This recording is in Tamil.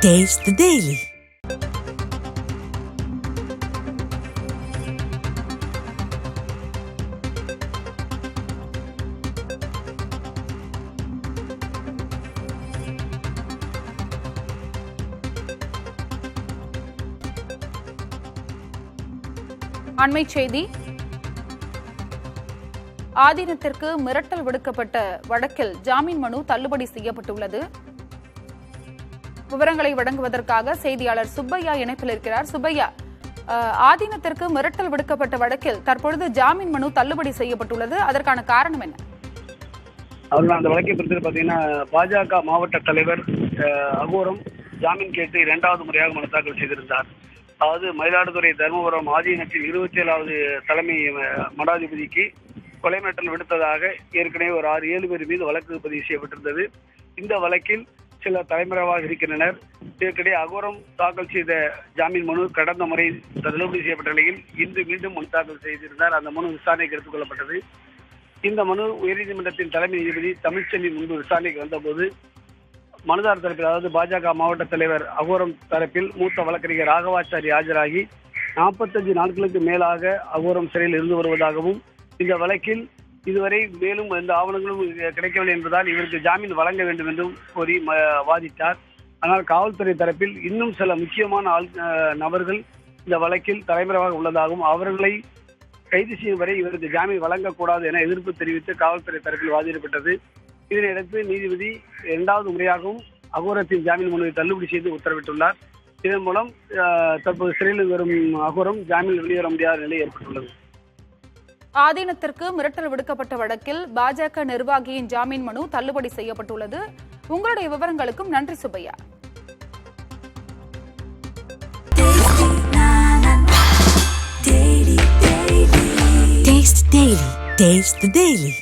Taste the Daily. அண்மை செய்தி. ஆதீனத்திற்கு மிரட்டல் விடுக்கப்பட்ட வழக்கில் ஜாமீன் மனு தள்ளுபடி செய்யப்பட்டுள்ளது. விவரங்களை வழங்குவதற்காக செய்தியாளர் சுப்பையா இணைப்பில் இருக்கிறார். சுப்பையா, ஆதீனத்திற்கு மிரட்டல் விடுக்கப்பட்ட வழக்கில் தற்பொழுது ஜாமீன் மனு தள்ளுபடி செய்யப்பட்டுள்ளது. அதற்கான காரணம் என்ன? அவர்கள் அந்த வழக்கை பொறுத்து பார்த்தீங்கன்னா, பாஜக மாவட்ட தலைவர் அகோரம் ஜாமீன் கேட்டு 2வது முறையாக மனு தாக்கல் செய்திருந்தார். அதாவது மயிலாடுதுறை தர்மபுரம் ஆதீனத்தின் 27வது தலைமை மடாதிபதிக்கு கொலை மிரட்டல் விடுத்ததாக ஏற்கனவே ஒரு 6-7 பேர் மீது வழக்கு பதிவு செய்யப்பட்டிருந்தது. இந்த வழக்கில் சில தலைமறைவாக இருக்கின்றனர். ஏற்கனவே அகோரம் தாக்கல் செய்த ஜாமீன் மனு கடந்த முறை தள்ளுபடி செய்யப்பட்ட நிலையில் இன்று மீண்டும் மனு தாக்கல் செய்திருந்தார். அந்த மனு விசாரணைக்கு எடுத்துக் கொள்ளப்பட்டது. இந்த மனு உயர்நீதிமன்றத்தின் தலைமை நீதிபதி தமிழ்ச்செல்வி முன்பு விசாரணைக்கு வந்தபோது மனுதாரர் தரப்பில், அதாவது பாஜக மாவட்ட தலைவர் அகோரம் தரப்பில் மூத்த வழக்கறிஞர் ராகவாச்சாரி ஆஜராகி 45 நாட்களுக்கு மேலாக அகோரம் சிறையில் இருந்து வருவதாகவும், இந்த வழக்கில் இதுவரை மேலும் எந்த ஆவணங்களும் கிடைக்கவில்லை என்பதால் இவருக்கு ஜாமீன் வழங்க வேண்டும் என்றும் கோரி வாதிட்டார். ஆனால் காவல்துறை தரப்பில் இன்னும் சில முக்கியமான நபர்கள் இந்த வழக்கில் தலைமறைவாக உள்ளதாகவும், அவர்களை கைது செய்யும் வரை இவருக்கு ஜாமீன் வழங்கக்கூடாது என எதிர்ப்பு தெரிவித்து காவல்துறை தரப்பில் வாதிடப்பட்டது. இதனையடுத்து நீதிபதி 2வது முறையாகவும் அகோரத்தின் ஜாமீன் மனுவை தள்ளுபடி செய்து உத்தரவிட்டுள்ளார். இதன் மூலம் தற்போது சிறையில் வரும் அகோரம் ஜாமீன் வெளியேற முடியாத நிலை ஏற்பட்டுள்ளது. ஆதீனத்திற்கு மிரட்டல் விடுக்கப்பட்ட வழக்கில் பாஜக நிர்வாகியின் ஜாமீன் மனு தள்ளுபடி செய்யப்பட்டுள்ளது. உங்களுடைய விவரங்களுக்கும் நன்றி சுப்பையா. Taste the Daily.